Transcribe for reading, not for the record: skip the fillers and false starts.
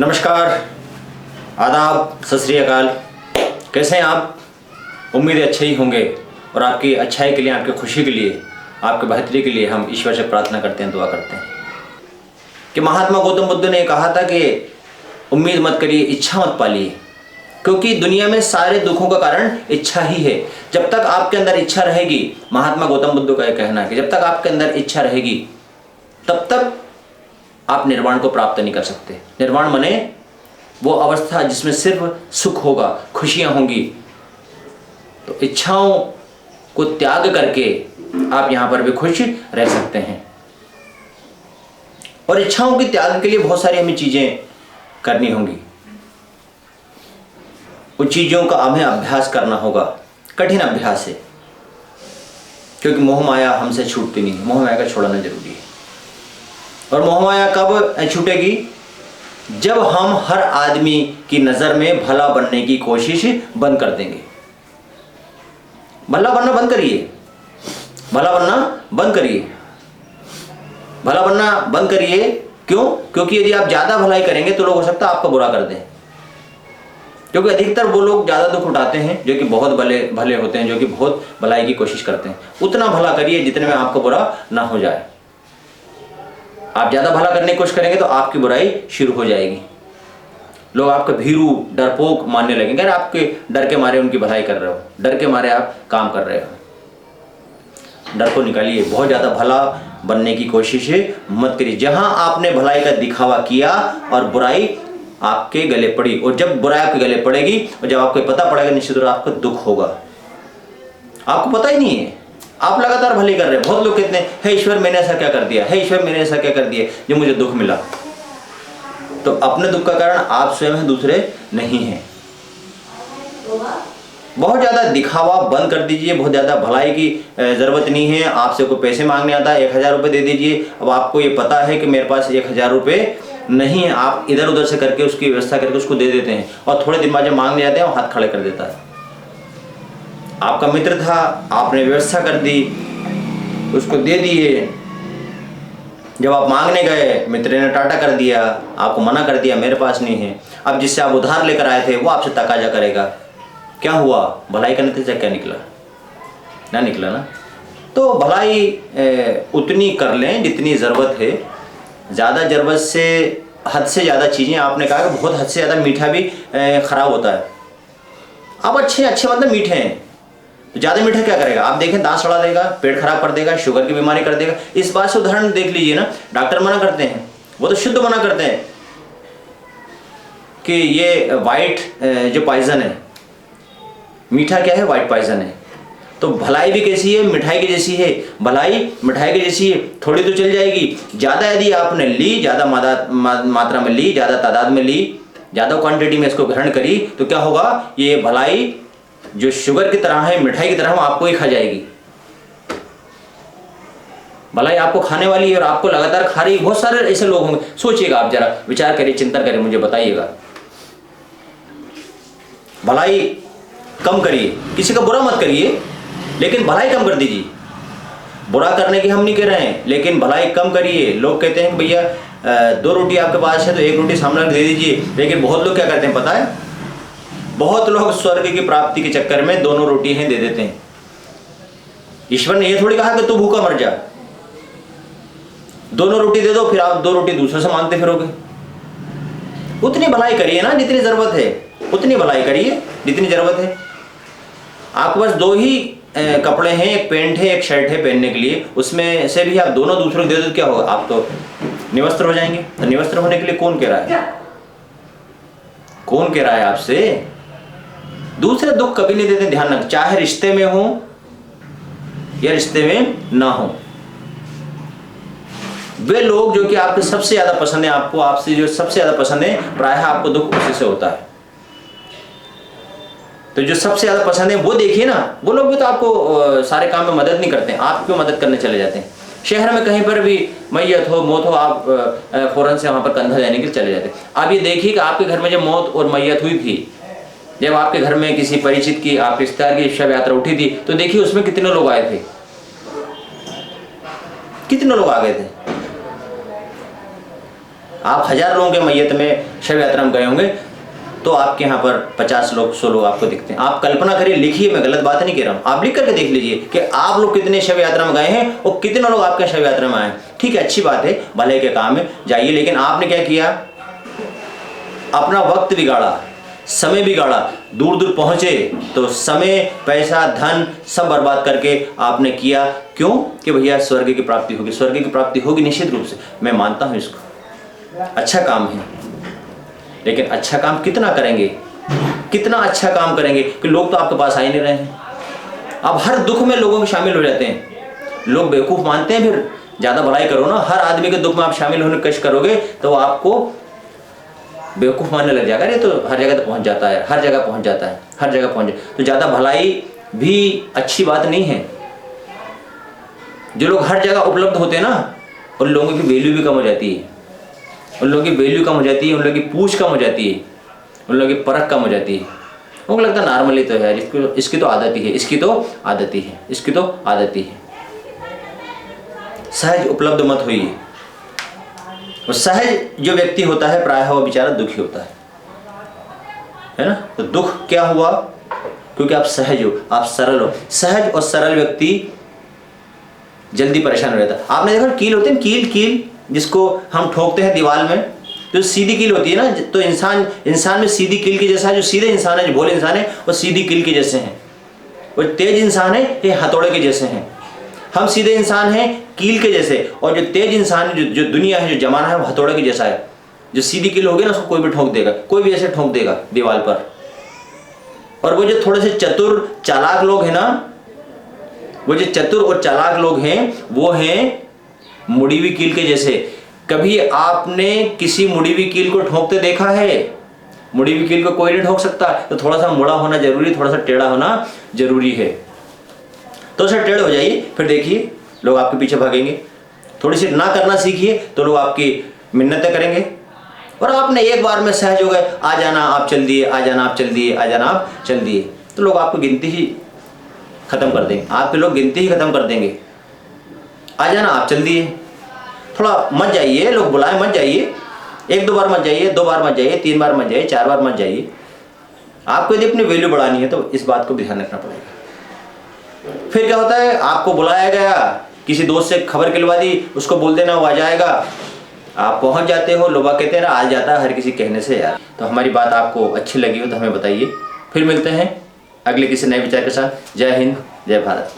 नमस्कार, आदाब, सत श्री अकाल। कैसे हैं आप? उम्मीद है अच्छे ही होंगे और आपकी अच्छाई के लिए, आपकी खुशी के लिए, आपके बेहतरी के लिए हम ईश्वर से प्रार्थना करते हैं, दुआ करते हैं कि महात्मा गौतम बुद्ध ने कहा था कि उम्मीद मत करिए, इच्छा मत पालिए, क्योंकि दुनिया में सारे दुखों का कारण इच्छा ही है। जब तक आपके अंदर इच्छा रहेगी, महात्मा गौतम बुद्ध का यह कहना है कि जब तक आपके अंदर इच्छा रहेगी तब तक आप निर्वाण को प्राप्त नहीं कर सकते। निर्वाण माने वो अवस्था जिसमें सिर्फ सुख होगा, खुशियां होंगी। तो इच्छाओं को त्याग करके आप यहां पर भी खुश रह सकते हैं। और इच्छाओं के त्याग के लिए बहुत सारी हमें चीजें करनी होंगी। उन चीजों का हमें अभ्यास करना होगा, कठिन अभ्यास है, क्योंकि मोह माया हमसे छूटती नहीं। मोह माया का छोड़ना जरूरी है। और मोह माया कब छूटेगी? जब हम हर आदमी की नजर में भला बनने की कोशिश बंद कर देंगे। भला बनना बंद करिए, भला बनना बंद करिए, भला बनना बंद करिए। क्यों? क्योंकि यदि आप ज्यादा भलाई करेंगे तो लोग हो सकता है आपका बुरा कर दें। क्योंकि अधिकतर वो लोग ज्यादा दुख उठाते हैं जो कि बहुत भले होते हैं, जो कि बहुत भलाई की कोशिश करते हैं। उतना भला करिए जितने में आपको बुरा ना हो जाए। आप ज्यादा भला करने की कोशिश करेंगे तो आपकी बुराई शुरू हो जाएगी। लोग आपको भीरू, डरपोक मानने लगेंगे। अरे आपके डर के मारे उनकी भलाई कर रहे हो, डर के मारे आप काम कर रहे हो। डर को निकालिए, बहुत ज्यादा भला बनने की कोशिश मत करिए। जहां आपने भलाई का दिखावा किया और बुराई आपके गले पड़ी, और जब बुराई आपके गले पड़ेगी और जब आपको पता पड़ेगा, निश्चित रूप से आपको दुख होगा। आपको पता ही नहीं है, आप लगातार भले कर रहे हैं। बहुत लोग कहते हैं, हे ईश्वर मैंने ऐसा क्या कर दिया, हे ईश्वर मैंने ऐसा क्या कर दिया जो मुझे दुख मिला। तो अपने दुख का कारण आप स्वयं हैं, दूसरे नहीं हैं। बहुत ज्यादा दिखावा बंद कर दीजिए। बहुत ज्यादा भलाई की जरूरत नहीं है। आपसे कोई पैसे मांगने आता है, 1000 रुपये दे दीजिए। अब आपको ये पता है कि मेरे पास 1000 रुपये नहीं है, आप इधर उधर से करके उसकी व्यवस्था करके उसको दे देते हैं, और थोड़े दिन बाद जब मांगने जाते हैं वो हाथ खड़े कर देता है। आपका मित्र था, आपने व्यवस्था कर दी, उसको दे दिए। जब आप मांगने गए, मित्र ने टाटा कर दिया, आपको मना कर दिया, मेरे पास नहीं है। अब जिससे आप उधार लेकर आए थे वो आपसे तकाजा करेगा। क्या हुआ? भलाई का नतीजा क्या निकला? ना निकला ना। तो भलाई उतनी कर लें जितनी ज़रूरत है। ज़्यादा ज़रूरत से, हद से ज़्यादा चीज़ें, आपने कहा कि बहुत हद से ज़्यादा मीठा भी ख़राब होता है। आप अच्छे मतलब मीठे हैं, तो ज़्यादा मीठा क्या करेगा? आप देखें, दांत सड़ा देगा, पेट खराब कर देगा, शुगर की बीमारी कर देगा। इस बात से उदाहरण देख लीजिए ना। डॉक्टर मना करते हैं, वो तो शुद्ध मना करते हैं कि ये वाइट जो पॉइजन है, मीठा क्या है? वाइट पॉइजन है। तो भलाई भी कैसी है? मिठाई की जैसी है। भलाई मिठाई की जैसी है, थोड़ी तो चल जाएगी। ज़्यादा यदि आपने ली, ज़्यादा मात्रा में ली, ज़्यादा तादाद में ली, ज़्यादा क्वांटिटी में इसको ग्रहण करी, तो क्या होगा? ये भलाई जो शुगर की तरह है, मिठाई की तरह, वो आपको ही खा जाएगी। भलाई आपको खाने वाली है और आपको लगातार खा रही। बहुत सारे ऐसे लोग होंगे। सोचिएगा, आप जरा विचार करिए, चिंतन करिए, मुझे बताइएगा। भलाई कम करिए, किसी का बुरा मत करिए, लेकिन भलाई कम कर दीजिए। बुरा करने की हम नहीं कह रहे हैं, लेकिन भलाई कम करिए। लोग कहते हैं कि भैया 2 रोटी आपके पास है तो 1 रोटी सामने दे दीजिए, लेकिन बहुत लोग क्या करते हैं पता है? बहुत लोग स्वर्ग की प्राप्ति के चक्कर में दोनों रोटी हैं दे देते हैं। ईश्वर ने यह थोड़ी कहा कि तू भूखा मर जा, दोनों रोटी दे दो, फिर आप 2 रोटी दूसरों से मांगते फिरोगे। उतनी भलाई करिए ना जितनी जरूरत है, उतनी भलाई करिए जितनी जरूरत है। आपके पास 2 ही कपड़े हैं, एक पैंट है, एक शर्ट है पहनने के लिए, उसमें से भी आप दोनों दूसरों को दे दो, क्या होगा? आप तो निवस्त्र हो जाएंगे। तो निवस्त्र होने के लिए कौन कह रहा है? कौन कह रहा है आपसे? दूसरे दुख कभी नहीं देते, ध्यान रख। चाहे रिश्ते में हो या रिश्ते में ना हो, वे लोग जो कि आपके सबसे ज्यादा पसंद है, आपको, आपसे जो सबसे ज्यादा पसंद है, प्रायः आपको दुख उसी से होता है। तो जो सबसे ज्यादा पसंद है वो देखिए ना, वो लोग भी तो आपको सारे काम में मदद नहीं करते हैं, आपको मदद करने चले जाते हैं। शहर में कहीं पर भी मैयत हो, मौत हो, आप फौरन से वहां पर कंधा देने के लिए चले जाते हैं। आप ये देखिए कि आपके घर में जब मौत और मैयत हुई थी, जब आपके घर में किसी परिचित की, आप रिश्तेदार की शव यात्रा उठी थी, तो देखिए उसमें कितने लोग आए थे, कितने लोग आ गए थे। आप 1000 लोगों के मैयत में शव यात्रा में गए होंगे तो आपके यहाँ पर 50 लोग 100 लोग आपको दिखते हैं। आप कल्पना करिए, लिखिए, मैं गलत बात नहीं कह रहा हूँ, आप लिख करके देख लीजिए कि आप लोग कितने शव यात्रा में गए हैं और कितने लोग आपके शव यात्रा में आए। ठीक है, अच्छी बात है, भले के काम में जाइए, लेकिन आपने क्या किया, अपना वक्त बिगाड़ा, समय बिगाड़ा, दूर दूर पहुंचे तो समय, पैसा, धन सब बर्बाद करके आपने किया। क्यों? कि भैया स्वर्ग की प्राप्ति होगी। स्वर्ग की प्राप्ति होगी निश्चित रूप से, मैं मानता हूं इसको, अच्छा काम है, लेकिन अच्छा काम कितना करेंगे, कितना अच्छा काम करेंगे कि लोग तो आपके पास आ ही नहीं रहे हैं। आप हर दुख में लोगों के शामिल हो जाते हैं, लोग बेवकूफ़ मानते हैं, फिर ज़्यादा भलाई करो ना, हर आदमी के दुख में आप शामिल होने की कोशिश करोगे तो वो आपको बेवकूफ़ मानने लग जाएगा। अरे तो हर जगह तो पहुंच जाता है, हर जगह पहुंच जाता है, हर जगह पहुंच जाए, तो ज़्यादा भलाई भी अच्छी बात नहीं है। जो लोग हर जगह उपलब्ध होते हैं ना, उन लोगों की वैल्यू भी कम हो जाती है, उन लोगों की वैल्यू कम हो जाती है, उन लोगों की पूछ कम हो जाती है, उन लोगों की परख कम हो जाती है। उनको लगता है नॉर्मली तो है, इसकी तो आदत ही है, इसकी तो आदत ही है, इसकी तो आदत ही है। सहज उपलब्ध मत होइए। और सहज जो व्यक्ति होता है प्रायः वो बेचारा दुखी होता है ना। तो दुख क्या हुआ? क्योंकि आप सहज हो, आप सरल हो। सहज और सरल व्यक्ति जल्दी परेशान हो जाता है। आपने देखा कील होते हैं, कील जिसको हम ठोकते हैं दीवार में, तो सीधी कील होती है ना, तो इंसान में सीधी कील के जैसा है। जो सीधे इंसान है, जो भोले इंसान है, वो सीधी कील के जैसे हैं। वो तेज इंसान है, ये हथौड़े के जैसे हैं। हम सीधे इंसान हैं कील के जैसे, और जो तेज इंसान है, जो दुनिया है, जो जमाना है, वो हथौड़े के जैसा है। जो सीधी कील होगी ना, उसको कोई भी ठोक देगा, कोई भी ऐसे ठोक देगा दीवार पर। और वो जो थोड़े से चतुर चालाक लोग हैं ना, वो जो चतुर और चालाक लोग हैं, वो हैं मुड़ी हुई कील के जैसे। कभी आपने किसी मुड़ी हुई कील को ठोकते देखा है? मुड़ी हुई कील को कोई नहीं ठोक सकता, तो थोड़ा सा मुड़ा होना जरूरी, थोड़ा सा टेढ़ा होना जरूरी है। तो उसे टेढ़े हो जाइए, फिर देखिए लोग आपके पीछे भागेंगे। थोड़ी सी ना करना सीखिए तो लोग आपकी मिन्नतें करेंगे। और आपने एक बार में सहज हो गए, आ जाना आप चल दिए, आ जाना आप चल दिए, आ जाना आप चल दिए, तो लोग आपको गिनती ही खत्म कर देंगे, आपके लोग गिनती ही खत्म कर देंगे। आ जाना आप चल दिए, थोड़ा मत जाइए, लोग बुलाए मत जाइए, 1-2 बार मत जाइए, 2 बार मत जाइए, 3 बार मत जाइए, 4 बार मत जाइए। आपको यदि अपनी वैल्यू बढ़ानी है तो इस बात को ध्यान रखना पड़ेगा। फिर क्या होता है, आपको बुलाया गया, किसी दोस्त से खबर खिलवा दी, उसको बोल देना वो आ जाएगा, आप पहुंच जाते हो। लोग कहते हैं ना, आ जाता है हर किसी कहने से यार। तो हमारी बात आपको अच्छी लगी हो तो हमें बताइए। फिर मिलते हैं अगले किसी नए विचार के साथ। जय हिंद, जय भारत।